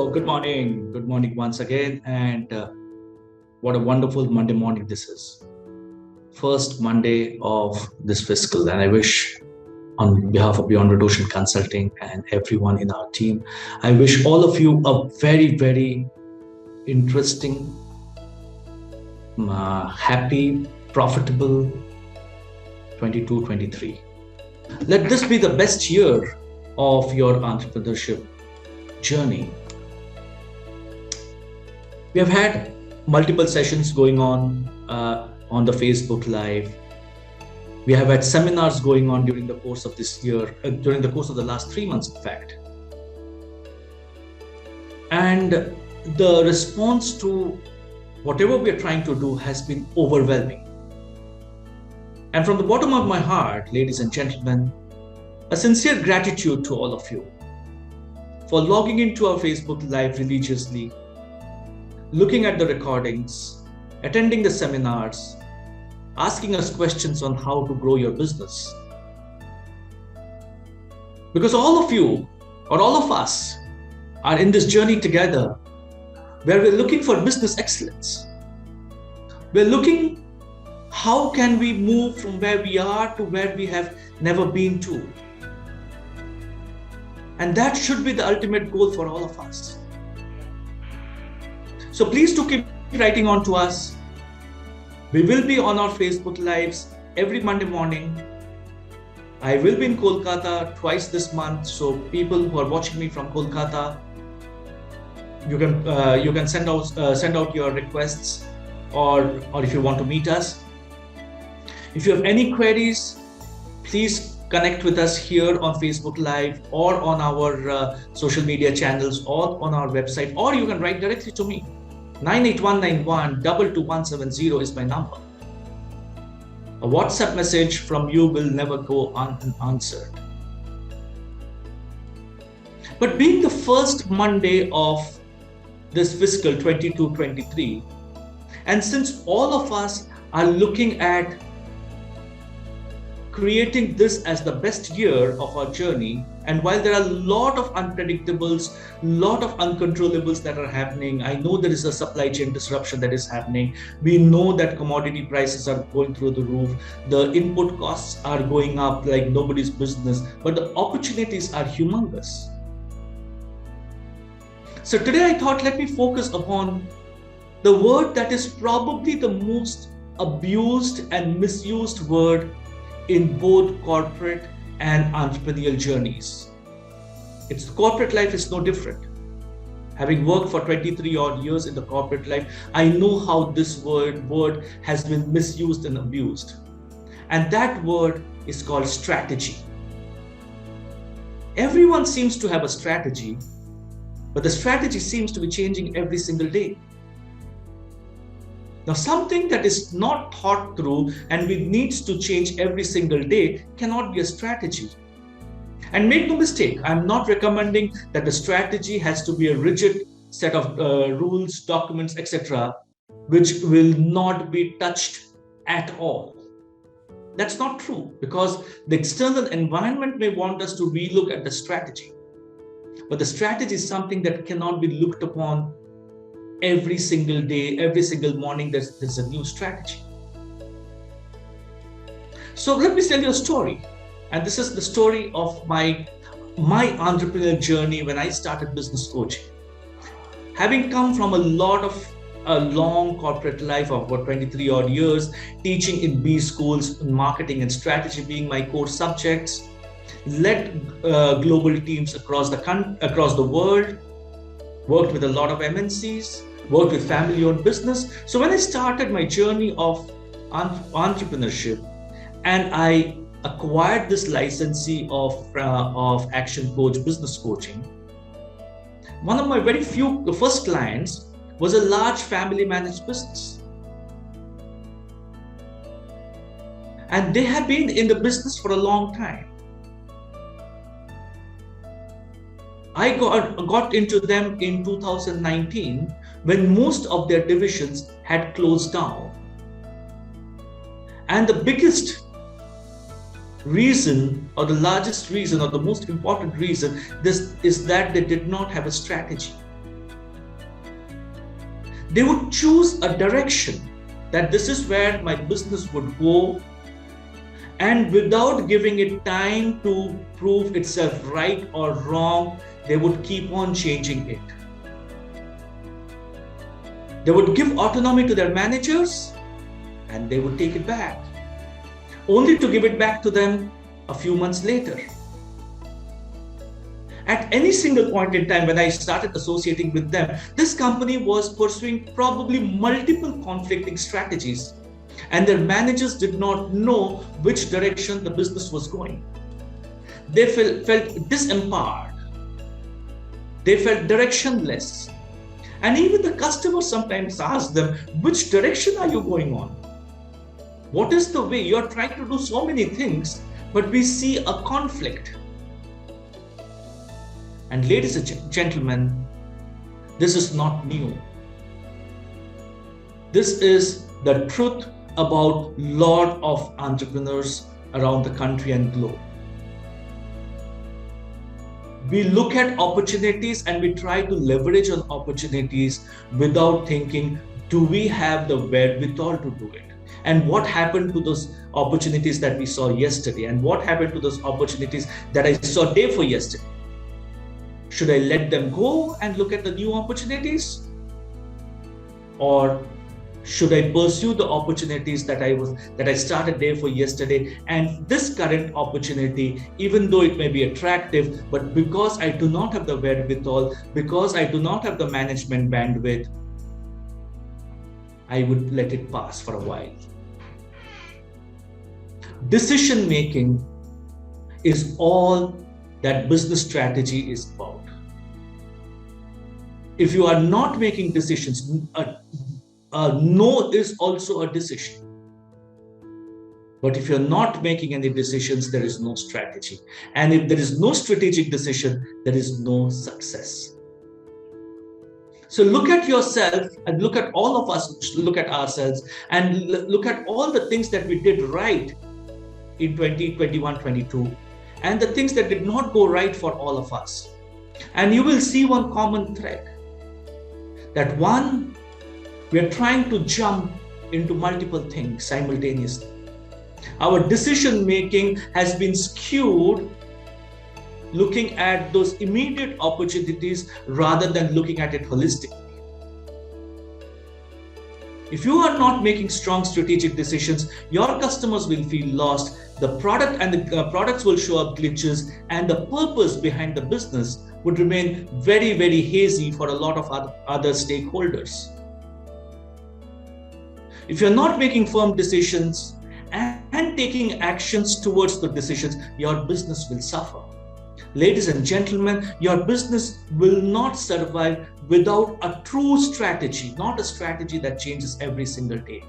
So, good morning. Good morning once again. And what a wonderful Monday morning this is. First Monday of this fiscal. And I wish, on behalf of Beyond Red Ocean Consulting and everyone in our team, I wish all of you a very, very interesting, happy, profitable 22-23. Let this be the best year of your entrepreneurship journey. We have had multiple sessions going on the Facebook Live. We have had seminars going on during the course of this year, during the course of the last 3 months, in fact. And the response to whatever we are trying to do has been overwhelming. And from the bottom of my heart, ladies and gentlemen, a sincere gratitude to all of you for logging into our Facebook Live religiously, looking at the recordings, attending the seminars, asking us questions on how to grow your business. Because all of you, or all of us, are in this journey together where we're looking for business excellence. We're looking how can we move from where we are to where we have never been to. And that should be the ultimate goal for all of us. So please do keep writing on to us. We will be on our Facebook Lives every Monday morning. I will be in Kolkata twice this month. So people who are watching me from Kolkata, you can send out your requests, or if you want to meet us. If you have any queries, please connect with us here on Facebook Live or on our social media channels or on our website, or you can write directly to me. 98191 22170 is my number. A WhatsApp message from you will never go unanswered. But being the first Monday of this fiscal 22-23, and since all of us are looking at creating this as the best year of our journey, and while there are a lot of unpredictables, lot of uncontrollables that are happening, I know there is a supply chain disruption that is happening. We know that commodity prices are going through the roof. The input costs are going up like nobody's business, but the opportunities are humongous. So today I thought, let me focus upon the word that is probably the most abused and misused word in both corporate and entrepreneurial journeys. Its corporate life is no different. Having worked for 23 odd years in the corporate life, I know how this word has been misused and abused. And that word is called strategy. Everyone seems to have a strategy, but the strategy seems to be changing every single day. Now, something that is not thought through and which needs to change every single day cannot be a strategy. And make no mistake, I'm not recommending that the strategy has to be a rigid set of rules, documents, etc., which will not be touched at all. That's not true, because the external environment may want us to relook at the strategy. But the strategy is something that cannot be looked upon every single day, every single morning. There's a new strategy. So let me tell you a story. And this is the story of my entrepreneurial journey when I started business coaching. Having come from a long corporate life of about 23 odd years, teaching in B schools, marketing and strategy being my core subjects, led global teams across the world, worked with a lot of MNCs, worked with family-owned business. So when I started my journey of entrepreneurship and I acquired this licensee of Action Coach Business Coaching, one of my very few first clients was a large family managed business. And they have been in the business for a long time. I got into them in 2019 when most of their divisions had closed down. And the biggest reason, or the largest reason, or the most important reason, this is that they did not have a strategy. They would choose a direction that this is where my business would go, and without giving it time to prove itself right or wrong, they would keep on changing it. They would give autonomy to their managers and they would take it back, only to give it back to them a few months later. At any single point in time when I started associating with them, this company was pursuing probably multiple conflicting strategies, and their managers did not know which direction the business was going. They felt disempowered. They felt directionless. And even the customers sometimes ask them, which direction are you going on? What is the way? You're trying to do so many things, but we see a conflict. And ladies and gentlemen, this is not new. This is the truth about a lot of entrepreneurs around the country and globe. We look at opportunities and we try to leverage on opportunities without thinking, do we have the wherewithal to do it? And what happened to those opportunities that we saw yesterday? And what happened to those opportunities that I saw day for yesterday? Should I let them go and look at the new opportunities? Or should I pursue the opportunities that I started there for yesterday? And this current opportunity, even though it may be attractive, but because I do not have the wherewithal, because I do not have the management bandwidth, I would let it pass for a while. Decision making is all that business strategy is about. If you are not making decisions, no is also a decision. But if you're not making any decisions, there is no strategy. And if there is no strategic decision, there is no success. So look at yourself and look at all of us, look at ourselves and look at all the things that we did right in 2021, 22, and the things that did not go right for all of us. And you will see one common thread. That one, we are trying to jump into multiple things simultaneously. Our decision making has been skewed looking at those immediate opportunities rather than looking at it holistically. If you are not making strong strategic decisions, your customers will feel lost, the product and the products will show up glitches, and the purpose behind the business would remain very, very hazy for a lot of other stakeholders. If you're not making firm decisions and taking actions towards the decisions, your business will suffer. Ladies and gentlemen, your business will not survive without a true strategy, not a strategy that changes every single day.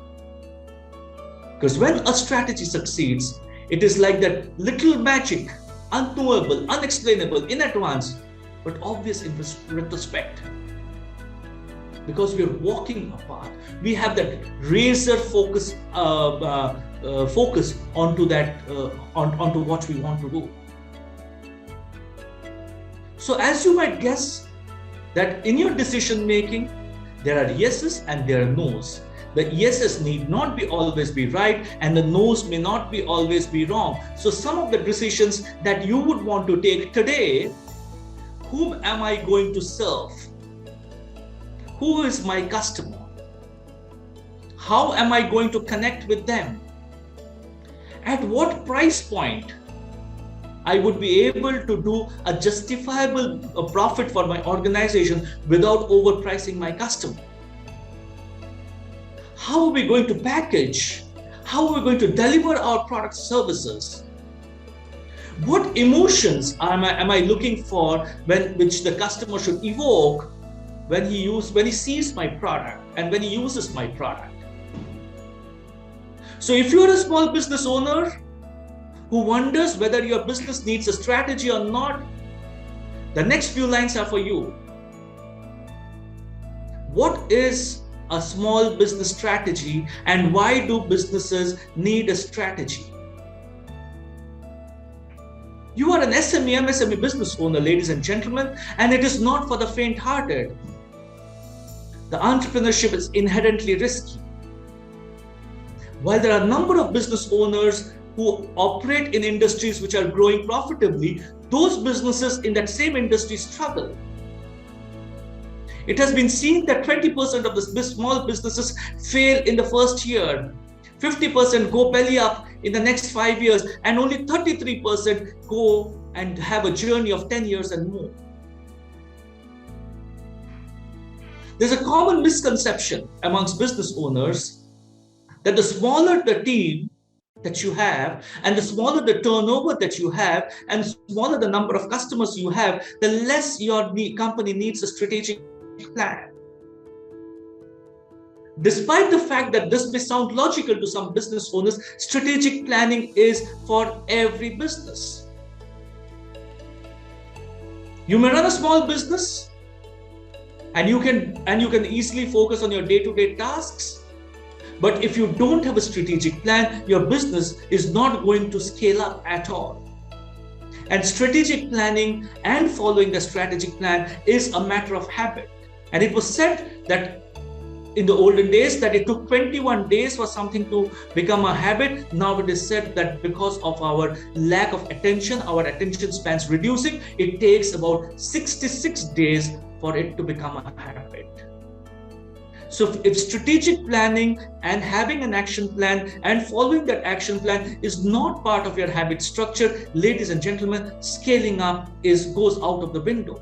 Because when a strategy succeeds, it is like that little magic, unknowable, unexplainable in advance, but obvious in retrospect. Because we are walking a path, we have that razor focus onto that, onto what we want to do. So as you might guess, that in your decision making, there are yeses and there are no's. The yeses need not be always be right, and the no's may not be always be wrong. So some of the decisions that you would want to take today, whom am I going to serve? Who is my customer? How am I going to connect with them? At what price point I would be able to do a justifiable profit for my organization without overpricing my customer? How are we going to package? How are we going to deliver our products, services? What emotions am I looking for which the customer should evoke when he sees my product and when he uses my product? So if you're a small business owner who wonders whether your business needs a strategy or not, the next few lines are for you. What is a small business strategy, and why do businesses need a strategy? You are an SME, MSME business owner, ladies and gentlemen, and it is not for the faint-hearted. The entrepreneurship is inherently risky. While there are a number of business owners who operate in industries which are growing profitably, those businesses in that same industry struggle. It has been seen that 20% of the small businesses fail in the first year, 50% go belly up in the next 5 years, and only 33% go and have a journey of 10 years and more. There's a common misconception amongst business owners that the smaller the team that you have, and the smaller the turnover that you have, and the smaller the number of customers you have, the less your company needs a strategic plan. Despite the fact that this may sound logical to some business owners, strategic planning is for every business. You may run a small business and you can easily focus on your day-to-day tasks. But if you don't have a strategic plan, your business is not going to scale up at all. And strategic planning and following the strategic plan is a matter of habit. And it was said that in the olden days that it took 21 days for something to become a habit. Now it is said that because of our lack of attention, our attention spans reducing, it takes about 66 days for it to become a habit. So if strategic planning and having an action plan and following that action plan is not part of your habit structure, ladies and gentlemen, scaling up goes out of the window.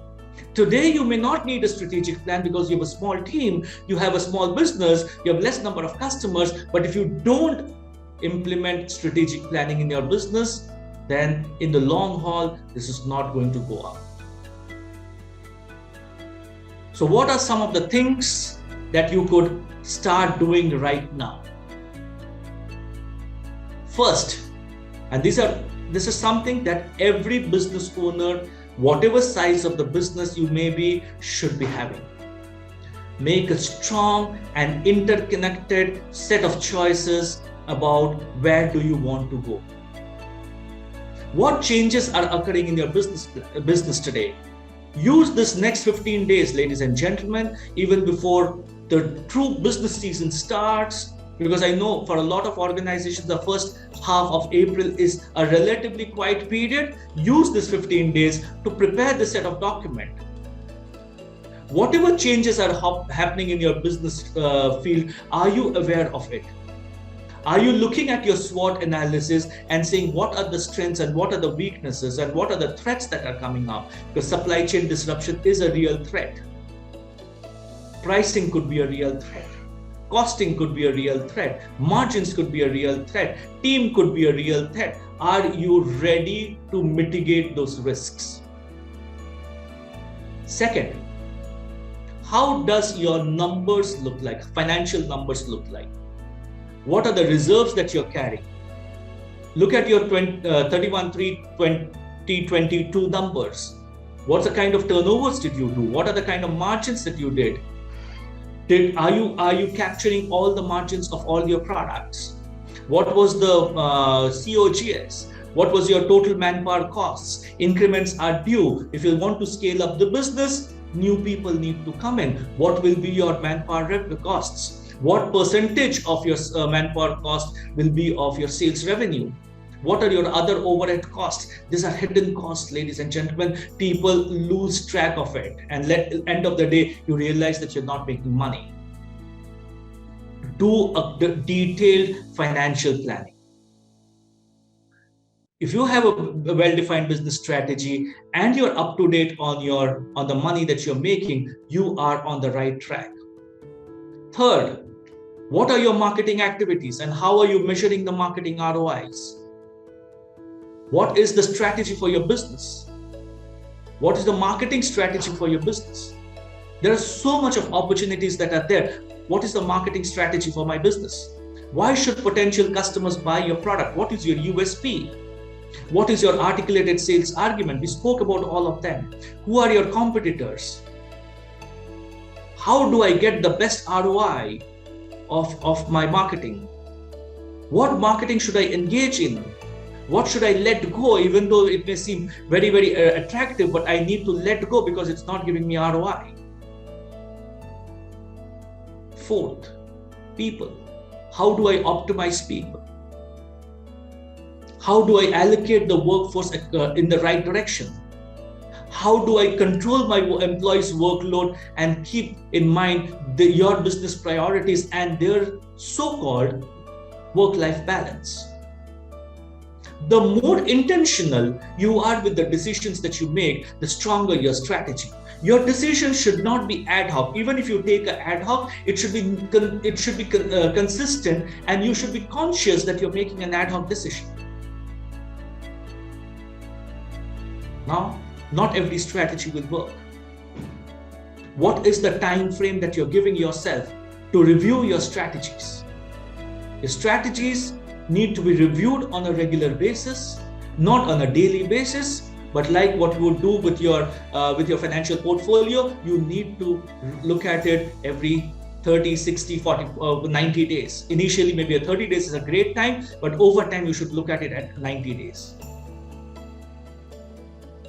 Today, you may not need a strategic plan because you have a small team, you have a small business, you have less number of customers. But if you don't implement strategic planning in your business, then in the long haul, this is not going to go up. So what are some of the things that you could start doing right now? First, and this is something that every business owner, whatever size of the business you may be, should be having. Make a strong and interconnected set of choices about where do you want to go. What changes are occurring in your business today? Use this next 15 days, ladies and gentlemen, even before the true business season starts, because I know for a lot of organizations, the first half of April is a relatively quiet period. Use this 15 days to prepare the set of document. Whatever changes are happening in your business field, are you aware of it? Are you looking at your SWOT analysis and saying what are the strengths and what are the weaknesses and what are the threats that are coming up? Because supply chain disruption is a real threat. Pricing could be a real threat. Costing could be a real threat. Margins could be a real threat. Team could be a real threat. Are you ready to mitigate those risks? Second, how does your numbers look like? Financial numbers look like? What are the reserves that you're carrying? Look at your 31/3/2022 numbers. What the kind of turnovers did you do? What are the kind of margins that you did? Are you capturing all the margins of all your products? What was the COGS? What was your total manpower costs? Increments are due. If you want to scale up the business, new people need to come in. What will be your manpower costs? What percentage of your manpower cost will be of your sales revenue? What are your other overhead costs? These are hidden costs, ladies and gentlemen. People lose track of it. And at the end of the day, you realize that you're not making money. Do a detailed financial planning. If you have a well-defined business strategy and you're up to date on the money that you're making, you are on the right track. Third, what are your marketing activities and how are you measuring the marketing ROIs? What is the strategy for your business? What is the marketing strategy for your business? There are so much of opportunities that are there. What is the marketing strategy for my business? Why should potential customers buy your product? What is your USP? What is your articulated sales argument? We spoke about all of them. Who are your competitors? How do I get the best ROI of my marketing? What marketing should I engage in? What should I let go, even though it may seem very, very attractive, but I need to let go because it's not giving me ROI. Fourth, people. How do I optimize people? How do I allocate the workforce in the right direction? How do I control my employees' workload and keep in mind your business priorities and their so-called work-life balance? The more intentional you are with the decisions that you make, the stronger your strategy. Your decision should not be ad hoc. Even if you take an ad hoc, it should be consistent, and you should be conscious that you're making an ad hoc decision. Now, not every strategy will work. What is the time frame that you're giving yourself to review your strategies? Your strategies need to be reviewed on a regular basis, not on a daily basis, but like what you would do with your financial portfolio, you need to look at it every 30, 60, 40, 90 days. Initially, maybe 30 days is a great time, but over time, you should look at it at 90 days.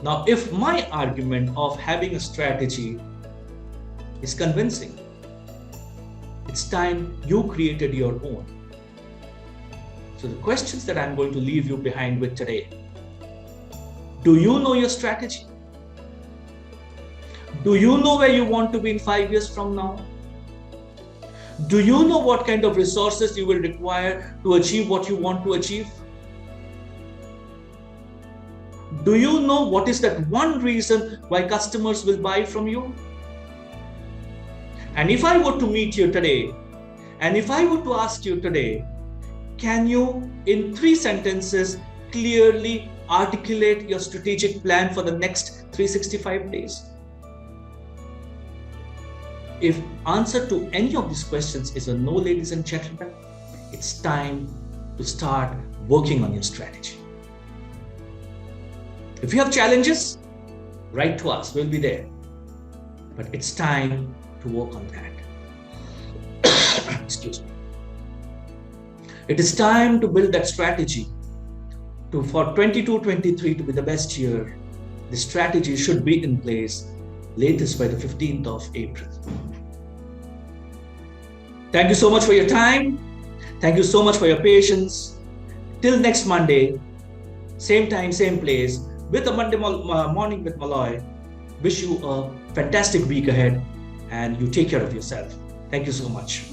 Now, if my argument of having a strategy is convincing, it's time you created your own. So the questions that I'm going to leave you behind with today: do you know your strategy? Do you know where you want to be in 5 years from now? Do you know what kind of resources you will require to achieve what you want to achieve? Do you know what is that one reason why customers will buy from you? And if I were to meet you today, and if I were to ask you today, can you in 3 sentences clearly articulate your strategic plan for the next 365 days? If answer to any of these questions is a no, ladies and gentlemen, it's time to start working on your strategy. If you have challenges, write to us, we'll be there. But it's time to work on that. Excuse me. It is time to build that strategy for 22-23 to be the best year. The strategy should be in place latest by the 15th of April. Thank you so much for your time. Thank you so much for your patience. Till next Monday, same time, same place, with a Monday morning with Moloy. Wish you a fantastic week ahead, and you take care of yourself. Thank you so much.